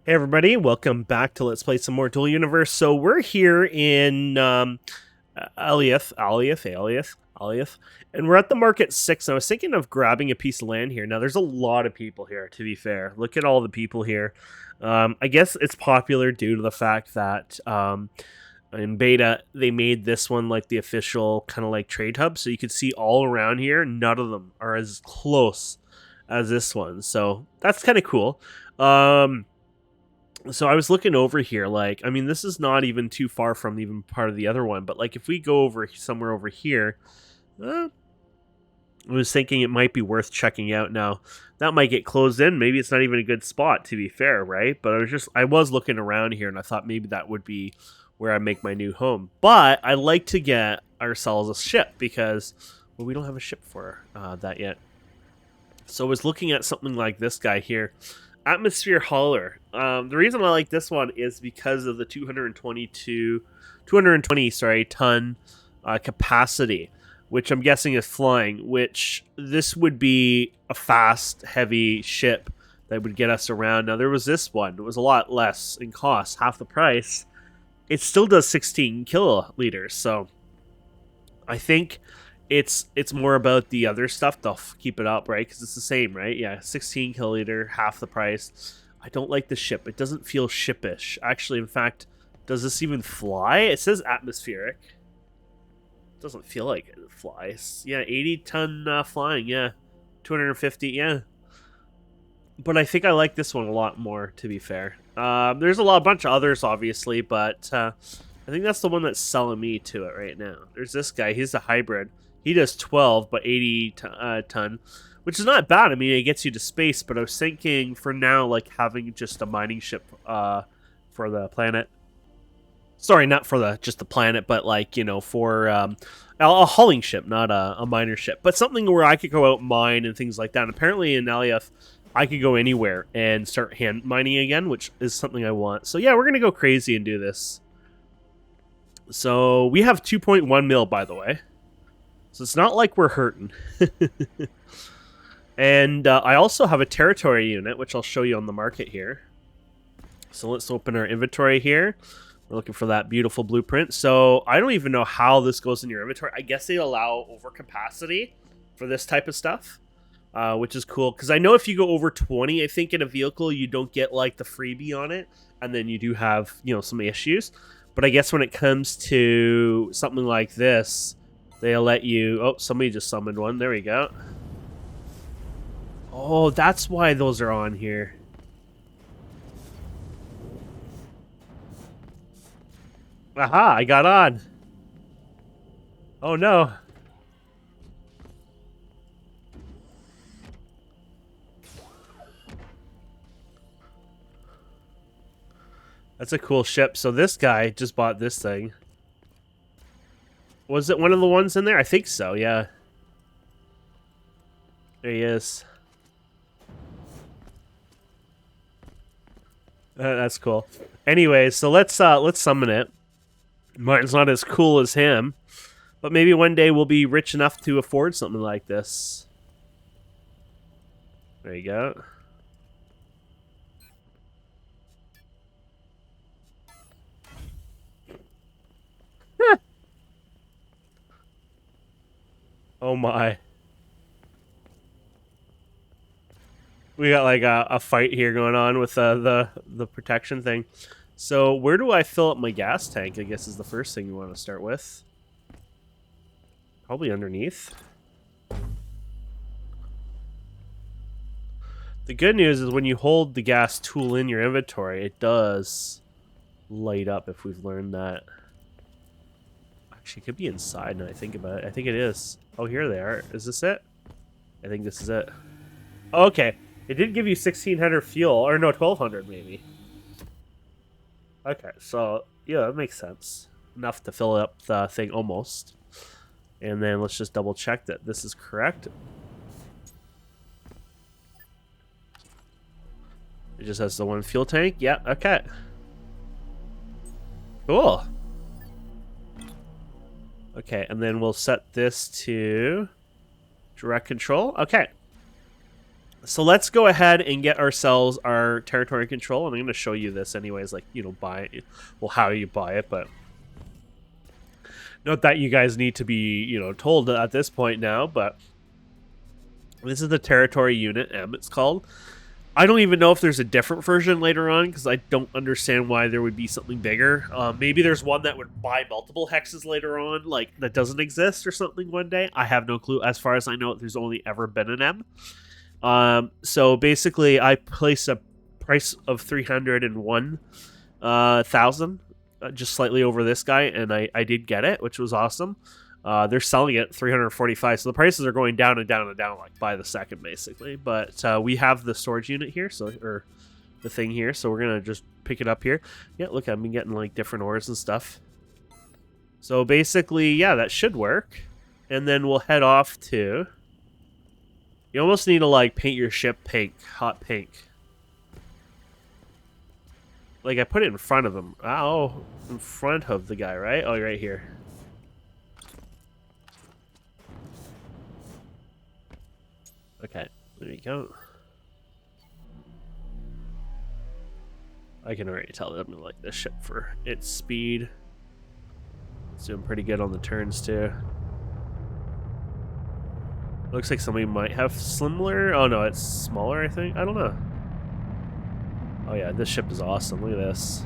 Hey everybody, welcome back to Let's Play some more Dual Universe. So we're here in Alioth, and we're at the Market 6. And I was thinking of grabbing a piece of land here. Now there's a lot of people here, to be fair. Look at all the people here. I guess it's popular due to the fact that in beta they made this one like the official kind of like trade hub. So you can see all around here, none of them are as close as this one. So that's kind of cool. So I was looking over here, like, I mean, this is not even too far from even part of the other one, but like if we go over somewhere over here, I was thinking it might be worth checking out. Now that might get closed in. Maybe it's not even a good spot, to be fair, right? But I was looking around here and I thought maybe that would be where I make my new home. But I like to get ourselves a ship because, well, we don't have a ship for that yet. So I was looking at something like this guy here. Atmosphere Hauler. The reason I like this one is because of the 220 ton capacity, which I'm guessing is flying. Which this would be a fast, heavy ship that would get us around. Now there was this one; it was a lot less in cost, half the price. It still does 16 kiloliters, so I think it's more about the other stuff to keep it up, right? Because it's the same, right? Yeah, 16 kiloliter, half the price. I don't like the ship. It doesn't feel shipish. Actually, in fact, does this even fly? It says atmospheric. It doesn't feel like it flies. Yeah, 80-ton flying. Yeah, 250. Yeah. But I think I like this one a lot more, to be fair. There's a bunch of others, obviously, but I think that's the one that's selling me to it right now. There's this guy. He's a hybrid. He does 12, but 80 ton, which is not bad. I mean, it gets you to space, but I was thinking for now, like having just a mining ship for the planet. Sorry, not for just the planet, but like, you know, for a hauling ship, not a miner ship. But something where I could go out mine and things like that. And apparently in Alioth, I could go anywhere and start hand mining again, which is something I want. So yeah, we're going to go crazy and do this. So we have 2.1 mil, by the way. So it's not like we're hurting. And I also have a territory unit, which I'll show you on the market here. So let's open our inventory here. We're looking for that beautiful blueprint. So I don't even know how this goes in your inventory. I guess they allow overcapacity for this type of stuff, which is cool. Because I know if you go over 20, I think in a vehicle, you don't get like the freebie on it. And then you do have, you know, some issues. But I guess when it comes to something like this, they'll let you... Oh, somebody just summoned one. There we go. Oh, that's why those are on here. Aha, I got on. Oh, no. That's a cool ship. So this guy just bought this thing. Was it one of the ones in there? I think so, yeah. There he is. That's cool. Anyway, so let's summon it. Mine's not as cool as him, but maybe one day we'll be rich enough to afford something like this. There you go. Oh my. We got like a fight here going on with the protection thing. So where do I fill up my gas tank, I guess is the first thing you want to start with. Probably underneath. The good news is when you hold the gas tool in your inventory, it does light up if we've learned that. Actually, it could be inside now I think about it. I think it is. Oh, here they are. Is this it? I think this is it. Oh, okay. It did give you 1,600 fuel. Or no, 1,200 maybe. Okay, so yeah, that makes sense. Enough to fill up the thing almost. And then let's just double check that this is correct. It just has the one fuel tank. Yeah, okay. Cool. Okay, and then we'll set this to direct control. Okay. So let's go ahead and get ourselves our territory control, and I'm going to show you this anyways, like, you know, buy it. Well, how you buy it, but not that you guys need to be, you know, told at this point now, but this is the territory unit M, it's called. I don't even know if there's a different version later on, because I don't understand why there would be something bigger. Maybe there's one that would buy multiple hexes later on, like, that doesn't exist or something one day. I have no clue. As far as I know, there's only ever been an M. So basically, I placed a price of 301,000, just slightly over this guy, and I did get it, which was awesome. They're selling it 345, so the prices are going down and down and down, like by the second, basically. But we have the storage unit here, or the thing here, so we're gonna just pick it up here. Yeah, look, I've been getting like different ores and stuff. So basically, yeah, that should work, and then we'll head off to. You almost need to, like, paint your ship pink. Hot pink. Like, I put it in front of him. Oh, in front of the guy, right? Oh, right here. Okay, there you go. I can already tell that I'm gonna like this ship for its speed. It's doing pretty good on the turns, too. Looks like somebody might have similar. Oh no, it's smaller, I think. I don't know. Oh yeah, this ship is awesome. Look at this.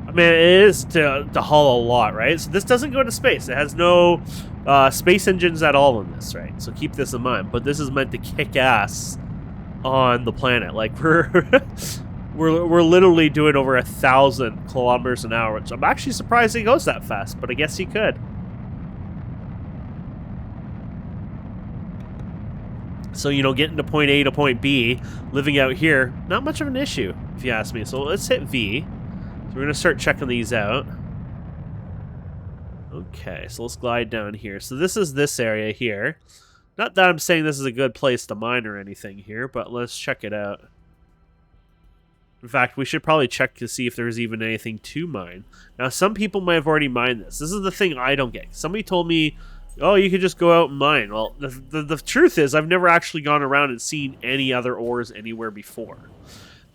I mean, it is to haul a lot, right? So this doesn't go to space. It has no space engines at all in this, right? So keep this in mind. But this is meant to kick ass on the planet. Like we're literally doing over 1,000 kilometers an hour, which I'm actually surprised he goes that fast. But I guess he could. So, you know, getting to point A to point B, living out here, not much of an issue, if you ask me. So let's hit V. So we're going to start checking these out. Okay, so let's glide down here. So this is this area here. Not that I'm saying this is a good place to mine or anything here, but let's check it out. In fact, we should probably check to see if there's even anything to mine. Now, some people might have already mined this. This is the thing I don't get. Somebody told me, oh, you could just go out and mine. Well, the truth is, I've never actually gone around and seen any other ores anywhere before.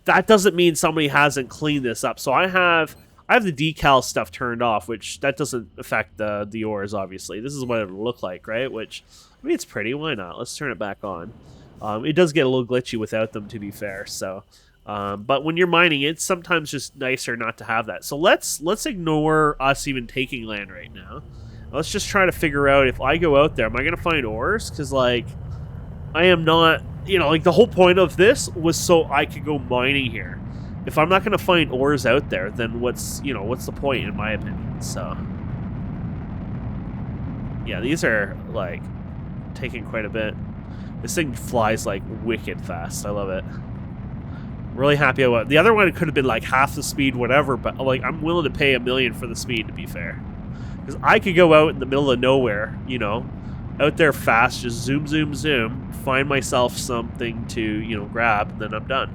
That doesn't mean somebody hasn't cleaned this up. So I have the decal stuff turned off, which that doesn't affect the ores, obviously. This is what it would look like, right? Which, I mean, it's pretty. Why not? Let's turn it back on. It does get a little glitchy without them, to be fair. So, but when you're mining, it's sometimes just nicer not to have that. So let's ignore us even taking land right now. Let's just try to figure out if I go out there, am I going to find ores? Because, like, I am not, you know, like, the whole point of this was so I could go mining here. If I'm not going to find ores out there, then what's the point, in my opinion? So, yeah, these are, like, taking quite a bit. This thing flies, like, wicked fast. I love it. Really happy about it. The other one could have been, like, half the speed, whatever, but, like, I'm willing to pay $1 million for the speed, to be fair. Because I could go out in the middle of nowhere, you know, out there fast, just zoom, zoom, zoom, find myself something to, you know, grab, and then I'm done.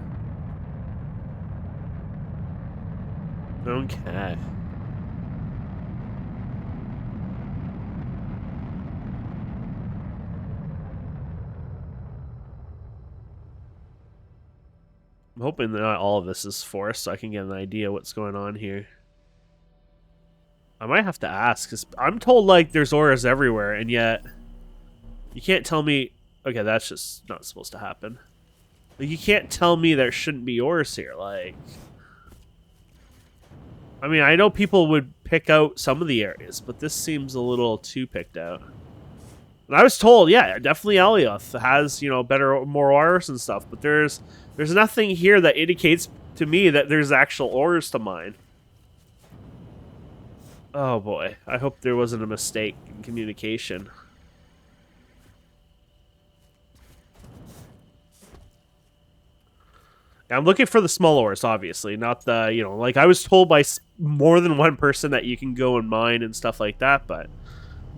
Okay. I'm hoping that not all of this is forced, so I can get an idea what's going on here. I might have to ask, because I'm told, like, there's ores everywhere, and yet you can't tell me... Okay, that's just not supposed to happen. Like, you can't tell me there shouldn't be ores here, like... I mean, I know people would pick out some of the areas, but this seems a little too picked out. And I was told, yeah, definitely Alioth has, you know, more ores and stuff, but there's nothing here that indicates to me that there's actual ores to mine. Oh boy, I hope there wasn't a mistake in communication. I'm looking for the small ores, obviously, not the, you know, like I was told by more than one person that you can go and mine and stuff like that, but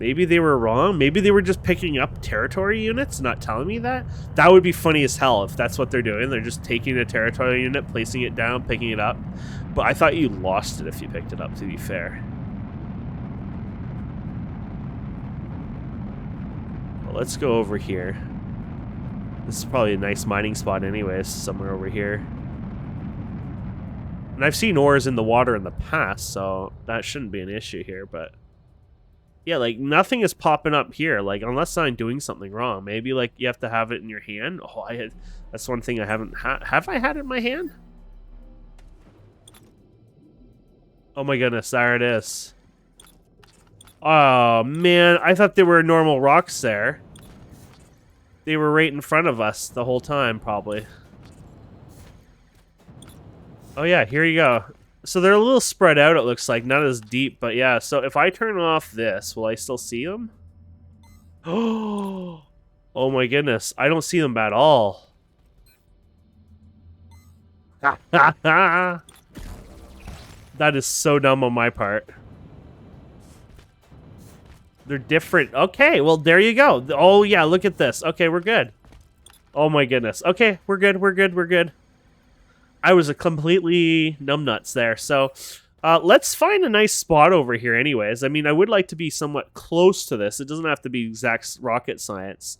maybe they were wrong. Maybe they were just picking up territory units, not telling me that. That would be funny as hell if that's what they're doing. They're just taking a territory unit, placing it down, picking it up. But I thought you lost it if you picked it up, to be fair. Well, let's go over here. This is probably a nice mining spot anyways, somewhere over here. And I've seen ores in the water in the past, so that shouldn't be an issue here, but... Yeah, like, nothing is popping up here, like, unless I'm doing something wrong. Maybe, like, you have to have it in your hand. Oh, that's one thing I haven't had. Have I had it in my hand? Oh my goodness, there it is. Oh, man, I thought there were normal rocks there. They were right in front of us the whole time, probably. Oh yeah, here you go. So they're a little spread out, it looks like. Not as deep, but yeah. So if I turn off this, will I still see them? Oh my goodness. I don't see them at all. That is so dumb on my part. They're different. Okay, well, there you go. Oh, yeah, look at this. Okay, we're good. Oh, my goodness. Okay, we're good, we're good, we're good. I was a completely numbnuts there. So, let's find a nice spot over here anyways. I mean, I would like to be somewhat close to this. It doesn't have to be exact rocket science.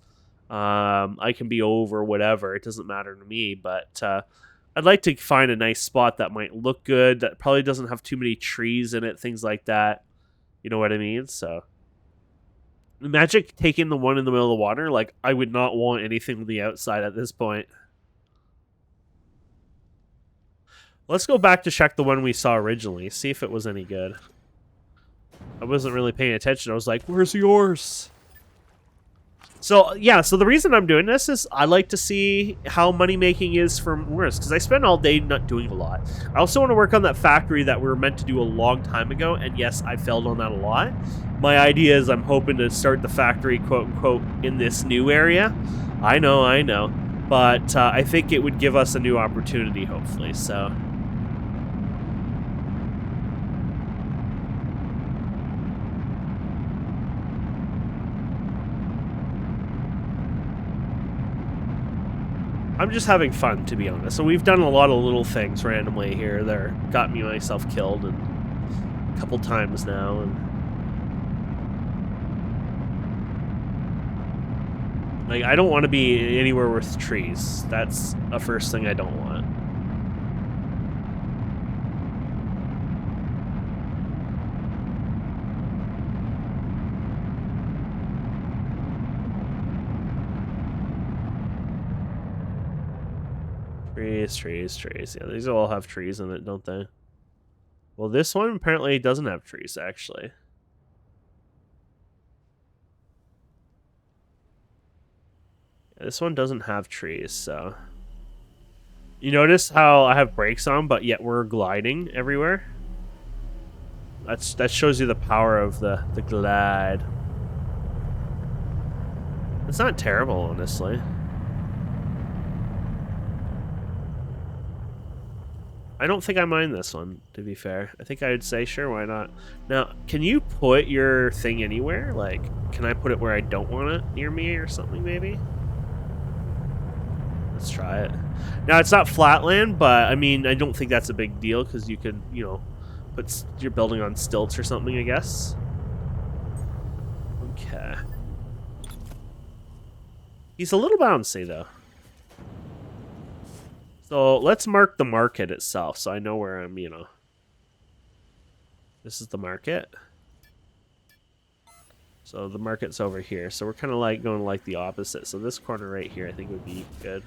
I can be over whatever. It doesn't matter to me, but I'd like to find a nice spot that might look good, that probably doesn't have too many trees in it, things like that. You know what I mean? So... Imagine taking the one in the middle of the water. Like, I would not want anything on the outside at this point. Let's go back to check the one we saw originally. See if it was any good. I wasn't really paying attention. I was like, where's yours? So, yeah. So the reason I'm doing this is I like to see how money making is from ores. Because I spend all day not doing a lot. I also want to work on that factory that we were meant to do a long time ago. And yes, I failed on that a lot. My idea is I'm hoping to start the factory, quote-unquote, in this new area. I know. But I think it would give us a new opportunity, hopefully, so... I'm just having fun, to be honest. So we've done a lot of little things randomly here that got me myself killed and a couple times now, and... Like, I don't want to be anywhere with trees. That's the first thing I don't want. Trees. Yeah, these all have trees in it, don't they? Well, this one apparently doesn't have trees, actually. This one doesn't have trees, so... You notice how I have brakes on, but yet we're gliding everywhere? That shows you the power of the glide. It's not terrible, honestly. I don't think I mind this one, to be fair. I think I would say, sure, why not? Now, can you put your thing anywhere? Like, can I put it where I don't want it near me or something, maybe? Let's try it. Now, it's not flatland, but, I mean, I don't think that's a big deal, because you could, you know, put your building on stilts or something, I guess. Okay. He's a little bouncy, though. So, let's mark the market itself, so I know where I'm, you know. This is the market. So, the market's over here. So, we're kind of like going like the opposite. So, this corner right here, I think would be good.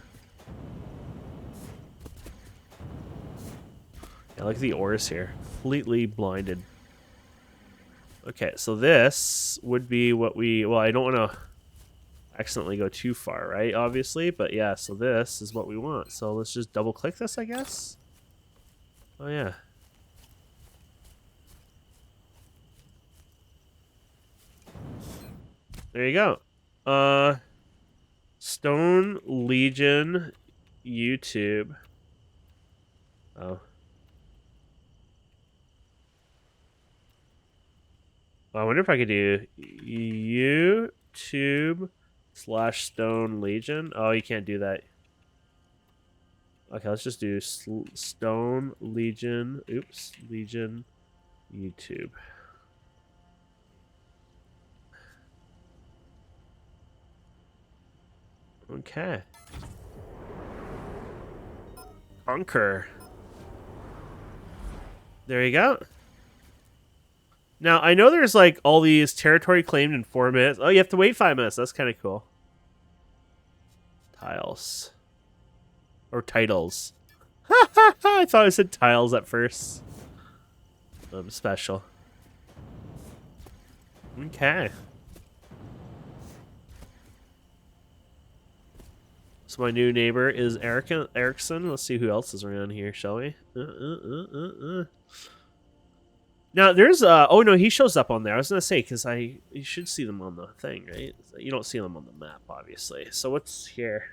Yeah, look at the ores here. Completely blinded. Okay, so this would be what we... Well, I don't want to accidentally go too far, right? Obviously, but yeah, so this is what we want. So let's just double click this, I guess. Oh, yeah. There you go. Stone Legion YouTube. Oh. I wonder if I could do YouTube/Stone Legion. Oh, you can't do that. Okay, let's just do Stone Legion. Oops, Legion YouTube. Okay. Conquer. There you go. Now, I know there's like all these territory claimed in 4 minutes. Oh, you have to wait 5 minutes. That's kind of cool. Tiles. Or titles. I thought I said tiles at first. Special. Okay. So my new neighbor is Erickson. Let's see who else is around here, shall we? Now there's oh no, he shows up on there. I was gonna say because you should see them on the thing, right? You don't see them on the map, obviously. So what's here?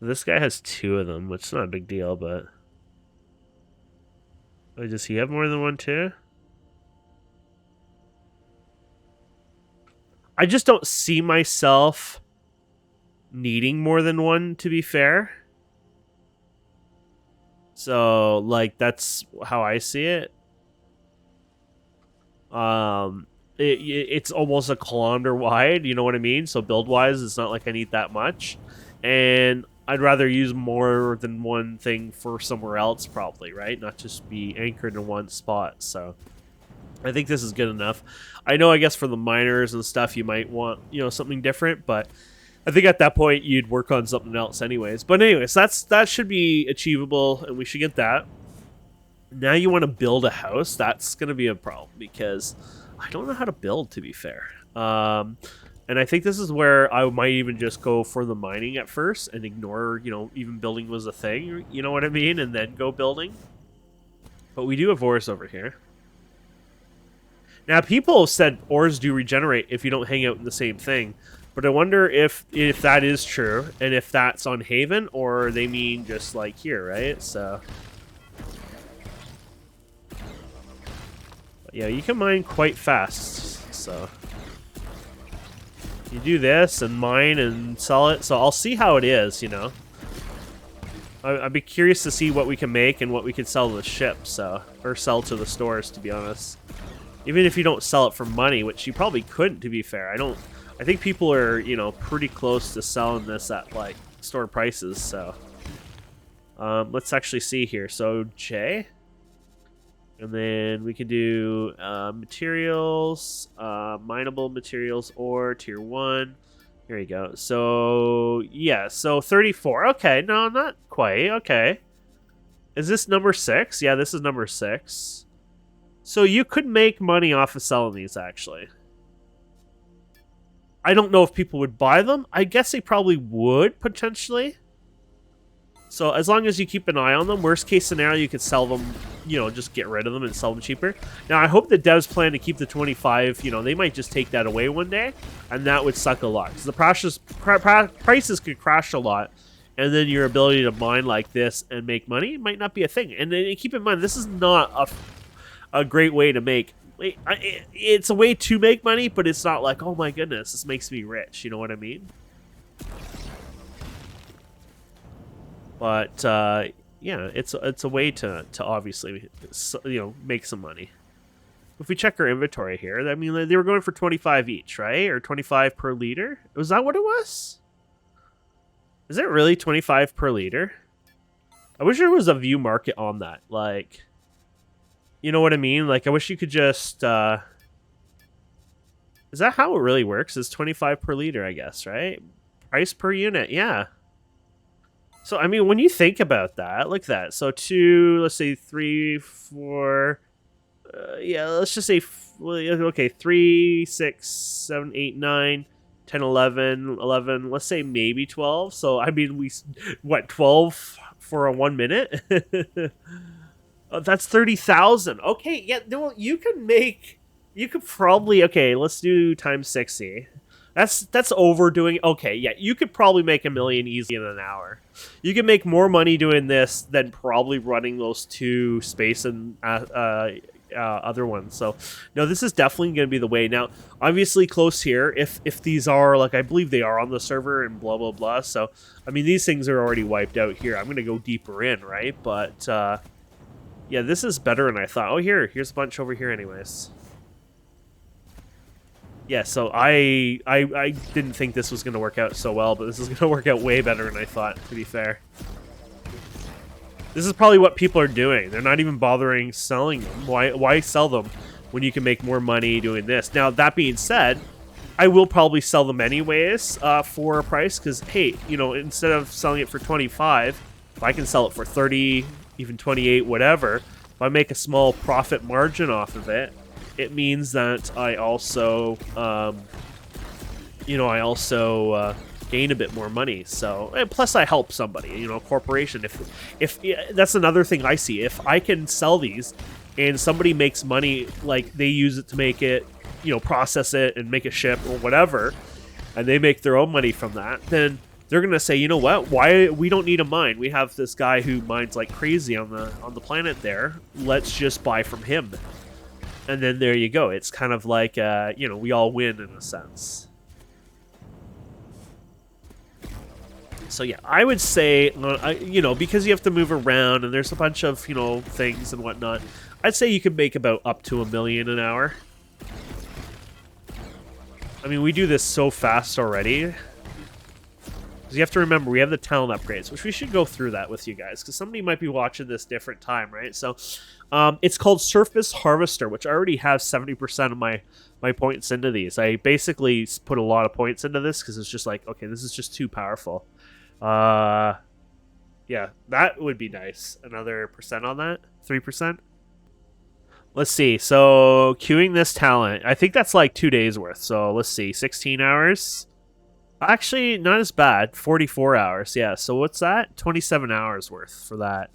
This guy has 2 of them, which is not a big deal, but oh, does he have more than one too? I just don't see myself needing more than one, to be fair. So, like, that's how I see it. It's almost a kilometer wide, you know what I mean? So build-wise, it's not like I need that much. And I'd rather use more than one thing for somewhere else, probably, right? Not just be anchored in one spot, so... I think this is good enough. I know, I guess, for the miners and stuff, you might want, you know, something different, but I think at that point, you'd work on something else anyways. But anyways, that should be achievable, and we should get that. Now you want to build a house, that's going to be a problem, because I don't know how to build, to be fair. And I think this is where I might even just go for the mining at first, and ignore, you know, even building was a thing, you know what I mean, and then go building. But we do have ores over here. Now, people have said ores do regenerate if you don't hang out in the same thing. But I wonder if that is true, and if that's on Haven, or they mean just like here, right? So, but yeah, you can mine quite fast. So, you do this and mine and sell it. So I'll see how it is, you know. I'd be curious to see what we can make and what we can sell to the ship, so, or sell to the stores, to be honest. Even if you don't sell it for money, which you probably couldn't, to be fair. I think people are, you know, pretty close to selling this at, like, store prices, so. Let's actually see here. So, J. And then we can do materials, mineable materials, or tier 1. Here you go. So, yeah, so 34. Okay, no, not quite. Okay. Is this number 6? Yeah, this is number 6. So you could make money off of selling these, actually. I don't know if people would buy them. I guess they probably would, potentially. So as long as you keep an eye on them, worst case scenario, you could sell them, you know, just get rid of them and sell them cheaper. Now, I hope the devs plan to keep the 25, you know, they might just take that away one day, and that would suck a lot. Because the prices could crash a lot, and then your ability to mine like this and make money might not be a thing. And then keep in mind, this is not a great way to make... It's a way to make money, but it's not like, oh my goodness, this makes me rich. You know what I mean? But yeah, it's a way to obviously, you know, make some money. If we check our inventory here, I mean, they were going for 25 each, right? Or 25 per liter? Was that what it was? Is it really 25 per liter? I wish there was a view market on that. Like, you know what I mean? Like, I wish you could just... Is that how it really works? It's 25 per liter, I guess, right? Price per unit, yeah. So, I mean, when you think about that, look at that. So, 2, let's say 3, 4... yeah, let's just say... okay, 3, 6, 7, 8, 9, 10, 11, 11. Let's say maybe 12. So, I mean, what, 12 for a 1 minute? Oh, that's 30,000. Okay, yeah, no, you could probably, okay, let's do times 60. That's overdoing. Okay, yeah, you could probably make $1 million easy in an hour. You can make more money doing this than probably running those 2 space and other ones. So, no, this is definitely going to be the way. Now, obviously, close here, if these are, like, I believe they are on the server and blah, blah, blah. So, I mean, these things are already wiped out here. I'm going to go deeper in, right? But, Yeah, this is better than I thought. Oh, here's a bunch over here anyways. Yeah, so I didn't think this was going to work out so well, but this is going to work out way better than I thought, to be fair. This is probably what people are doing. They're not even bothering selling them. Why sell them when you can make more money doing this? Now, that being said, I will probably sell them anyways for a price because, hey, you know, instead of selling it for 25, if I can sell it for 30, even 28, whatever, if I make a small profit margin off of it, it means that I also, gain a bit more money. So, and plus I help somebody, you know, a corporation. If that's another thing I see. If I can sell these and somebody makes money, like they use it to make it, you know, process it and make a ship or whatever, and they make their own money from that, then they're gonna say, you know what? Why we don't need a mine? We have this guy who mines like crazy on the planet there. Let's just buy from him. And then there you go. It's kind of like, you know, we all win in a sense. So yeah, I would say, you know, because you have to move around and there's a bunch of, you know, things and whatnot, I'd say you could make about up to $1 million an hour. I mean, we do this so fast already. Because you have to remember, we have the talent upgrades, which we should go through that with you guys, because somebody might be watching this different time, right? So it's called Surface Harvester, which I already have 70% of my points into these. I basically put a lot of points into this because it's just like, okay, this is just too powerful. Yeah, that would be nice. Another percent on that? 3%? Let's see. So, queuing this talent. I think that's like 2 days worth. So, let's see. 16 hours? Actually, not as bad. 44 hours. Yeah, so what's that? 27 hours worth for that.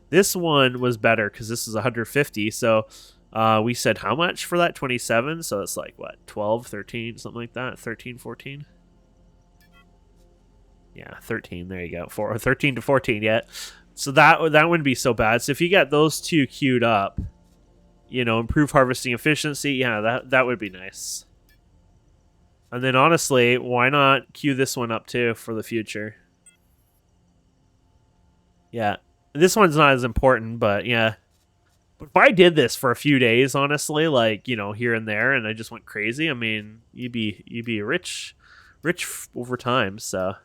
This one was better because this is 150. So, we said how much for that? 27. So, it's like, what? 12, 13, something like that? 13, 14? Yeah, 13. There you go. 13 to 14. Yeah. So that wouldn't be so bad. So if you get those two queued up, you know, improve harvesting efficiency. Yeah, that would be nice. And then honestly, why not queue this one up too for the future? Yeah, this one's not as important, but yeah. But if I did this for a few days, honestly, like, you know, here and there, and I just went crazy, I mean, you'd be rich over time. So.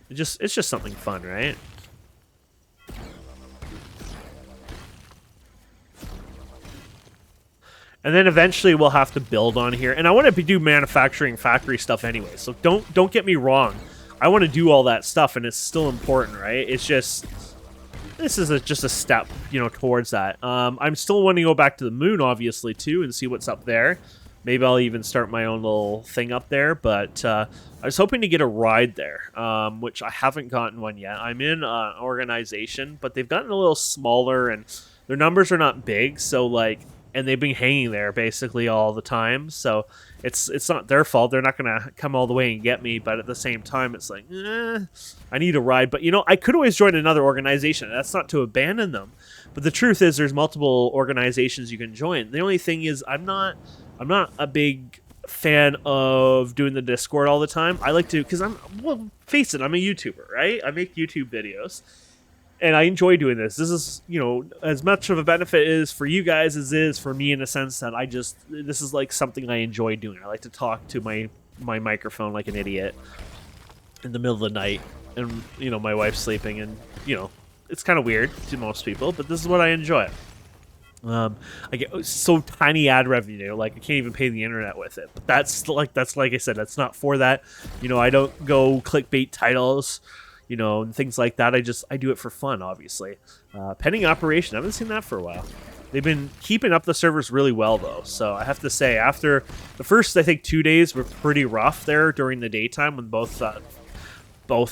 It's just something fun, right? And then eventually we'll have to build on here. And I want to do manufacturing factory stuff anyway. So don't get me wrong. I want to do all that stuff, and it's still important, right? It's just this is just a step, you know, towards that. I'm still wanting to go back to the moon, obviously, too, and see what's up there. Maybe I'll even start my own little thing up there, but I was hoping to get a ride there, which I haven't gotten one yet. I'm in an organization, but they've gotten a little smaller, and their numbers are not big, so, like, and they've been hanging there basically all the time, so it's not their fault. They're not going to come all the way and get me, but at the same time, it's like, I need a ride. But, you know, I could always join another organization. That's not to abandon them, but the truth is there's multiple organizations you can join. The only thing is I'm not a big fan of doing the Discord all the time. I like to, because well, face it, I'm a YouTuber, right? I make YouTube videos, and I enjoy doing this. This is, you know, as much of a benefit is for you guys as is for me in a sense that this is like something I enjoy doing. I like to talk to my microphone like an idiot in the middle of the night, and, you know, my wife's sleeping, and, you know, it's kind of weird to most people, but this is what I enjoy. I get so tiny ad revenue, like I can't even pay the internet with it. But that's like I said, that's not for that. You know, I don't go clickbait titles, you know, and things like that. I do it for fun, obviously. Pending operation, I haven't seen that for a while. They've been keeping up the servers really well, though. So I have to say, after the first, I think 2 days were pretty rough there during the daytime when both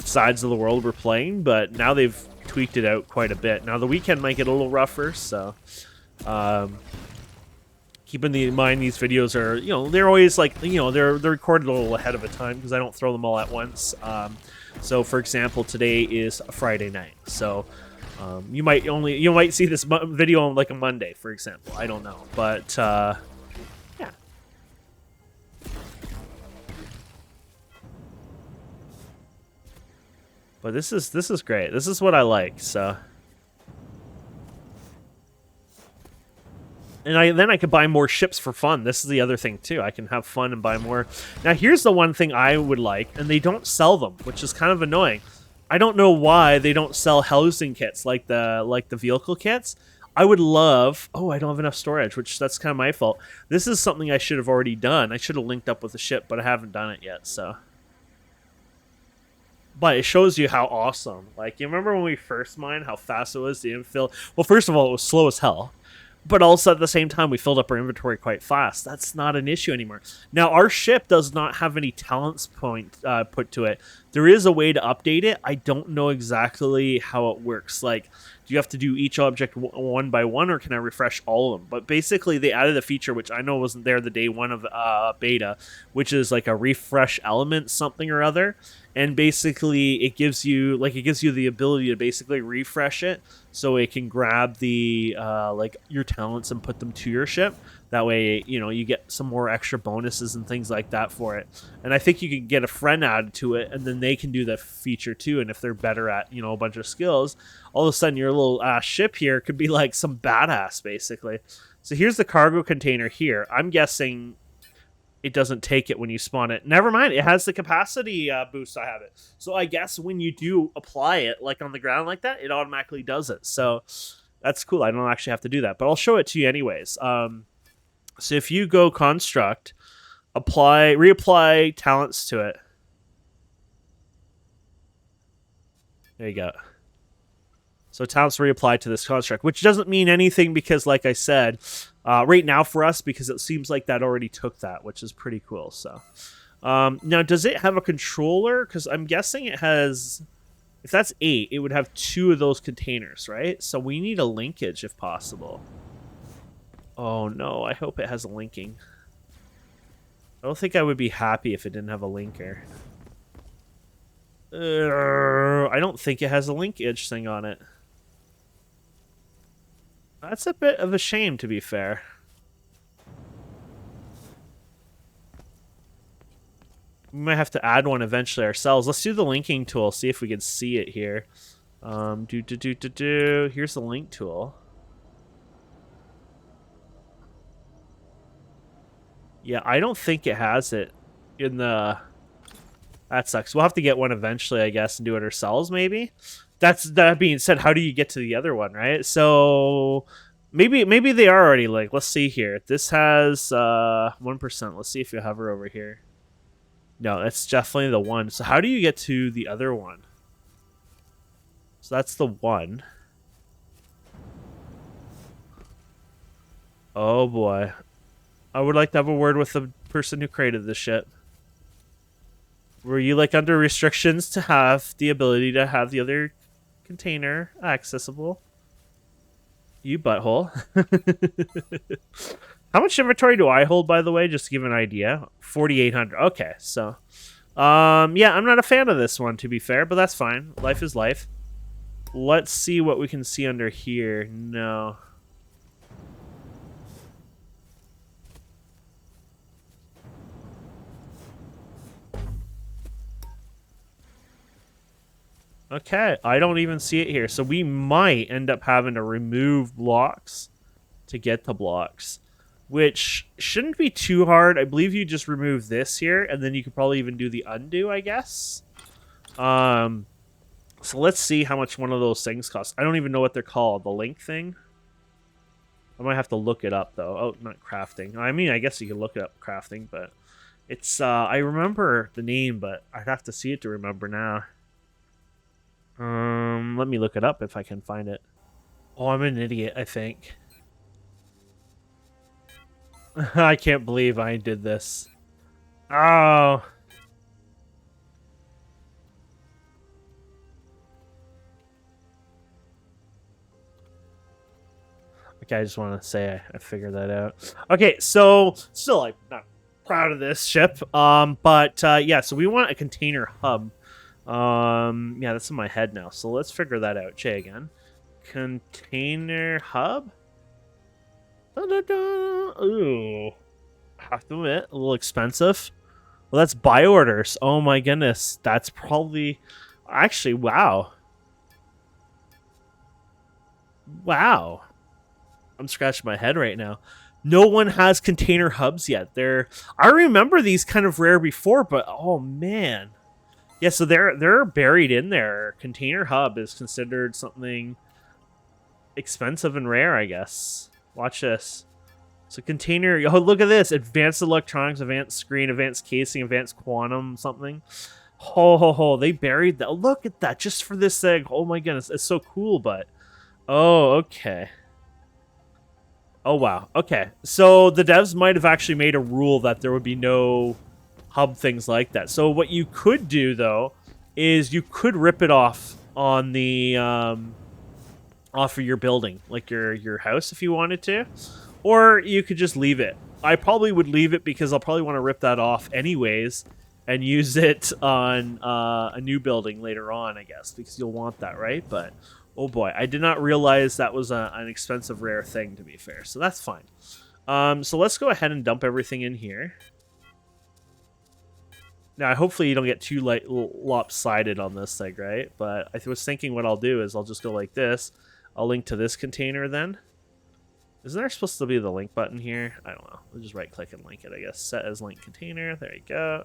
sides of the world were playing. But now they've tweaked it out quite a bit. Now the weekend might get a little rougher, so. Keeping in mind these videos are, you know, they're always like, you know, they're recorded a little ahead of a time because I don't throw them all at once. So for example, today is a Friday night, so you might see this video on like a Monday, for example. I don't know, but yeah. But this is great. This is what I like. So. And then I could buy more ships for fun. This is the other thing, too. I can have fun and buy more. Now, here's the one thing I would like, and they don't sell them, which is kind of annoying. I don't know why they don't sell housing kits like the vehicle kits. I would love... Oh, I don't have enough storage, which that's kind of my fault. This is something I should have already done. I should have linked up with the ship, but I haven't done it yet, so... But it shows you how awesome. Like, you remember when we first mined, how fast it was to infill? Well, first of all, it was slow as hell. But also, at the same time, we filled up our inventory quite fast. That's not an issue anymore. Now, our ship does not have any talents put to it. There is a way to update it. I don't know exactly how it works. Like, do you have to do each object one by one, or can I refresh all of them? But basically, they added a feature, which I know wasn't there the day one of beta, which is like a refresh element something or other. And basically, it gives you the ability to basically refresh it, so it can grab the like your talents and put them to your ship. That way, you know, you get some more extra bonuses and things like that for it. And I think you can get a friend added to it, and then they can do that feature too. And if they're better at, you know, a bunch of skills, all of a sudden your little ship here could be like some badass, basically. So here's the cargo container here. I'm guessing it doesn't take it when you spawn it. Never mind, it has the capacity boost. I have it. So I guess when you do apply it, like on the ground like that, it automatically does it. So that's cool. I don't actually have to do that, but I'll show it to you anyways. So if you go construct, reapply talents to it. There you go. So talents reapply to this construct, which doesn't mean anything because, like I said, right now for us, because it seems like that already took that, which is pretty cool. So now, does it have a controller? Because I'm guessing it has... If that's 8, it would have 2 of those containers, right? So we need a linkage if possible. Oh no, I hope it has a linking. I don't think I would be happy if it didn't have a linker. I don't think it has a linkage thing on it. That's a bit of a shame, to be fair. We might have to add one eventually ourselves. Let's do the linking tool, see if we can see it here. Here's the link tool. Yeah, I don't think it has it in the... That sucks. We'll have to get one eventually, I guess, and do it ourselves, maybe? That being said, how do you get to the other one, right? So maybe they are already like, let's see here. This has 1%. Let's see if you hover over here. No, that's definitely the one. So how do you get to the other one? So that's the one. Oh boy. I would like to have a word with the person who created this shit. Were you like under restrictions to have the ability to have the other container accessible? You butthole. How much inventory do I hold, by the way? Just to give an idea. 4,800. Okay, so yeah, I'm not a fan of this one, to be fair, but that's fine. Life is life. Let's see what we can see under here. No. Okay, I don't even see it here. So we might end up having to remove blocks to get the blocks, which shouldn't be too hard. I believe you just remove this here, and then you could probably even do the undo, I guess. So let's see how much one of those things costs. I don't even know what they're called. The link thing? I might have to look it up, though. Oh, not crafting. I mean, I guess you can look it up crafting, but it's... I remember the name, but I'd have to see it to remember now. Let me look it up if I can find it. Oh, I'm an idiot, I think. I can't believe I did this. Oh. Okay, I just want to say I figured that out. Okay, so still, I'm not proud of this ship. But yeah, so we want a container hub. Yeah, that's in my head now. So let's figure that out. J again. Container hub? Ooh. Have to admit, a little expensive. Well, that's buy orders. Oh my goodness. That's probably... Actually, wow. Wow. I'm scratching my head right now. No one has container hubs yet. I remember these kind of rare before, but oh man. Yeah, so they're buried in there. Container hub is considered something expensive and rare, I guess. Watch this. So container, oh, look at this. Advanced electronics, advanced screen, advanced casing, advanced quantum something. Ho, ho, ho. They buried that. Look at that just for this thing. Oh my goodness. It's so cool, but... Oh, okay. Oh, wow. Okay. So the devs might have actually made a rule that there would be no hub things like that. So what you could do, though, is you could rip it off on the... off of your building, like your house if you wanted to. Or you could just leave it. I probably would leave it because I'll probably want to rip that off anyways and use it on a new building later on, I guess, because you'll want that, right? But, oh boy, I did not realize that was an expensive, rare thing, to be fair. So that's fine. So let's go ahead and dump everything in here. Now, hopefully you don't get too lopsided on this thing, right? But I was thinking what I'll do is I'll just go like this. I'll link to this container then. Isn't there supposed to be the link button here? I don't know. We'll just right-click and link it, I guess. Set as link container. There you go.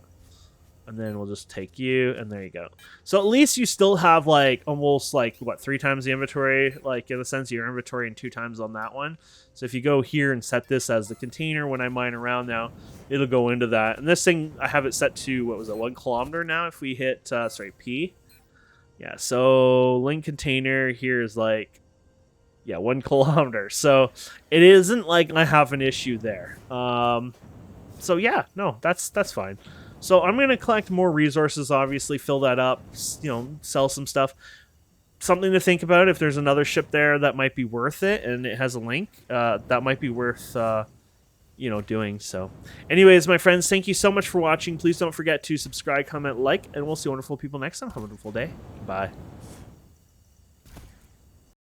And then we'll just take you, and there you go. So at least you still have, like, almost, like, what, 3 times the inventory? Like, in a sense, your inventory and 2 times on that one. So if you go here and set this as the container, when I mine around now, it'll go into that. And this thing, I have it set to, what was it, 1 kilometer now if we hit, P? Yeah, so link container here is, like... Yeah, 1 kilometer. So it isn't like I have an issue there. So yeah, no, that's fine. So I'm going to collect more resources, obviously, fill that up, you know, sell some stuff. Something to think about, if there's another ship there that might be worth it and it has a link, that might be worth, you know, doing. So anyways, my friends, thank you so much for watching. Please don't forget to subscribe, comment, like, and we'll see wonderful people next time. Have a wonderful day. Bye.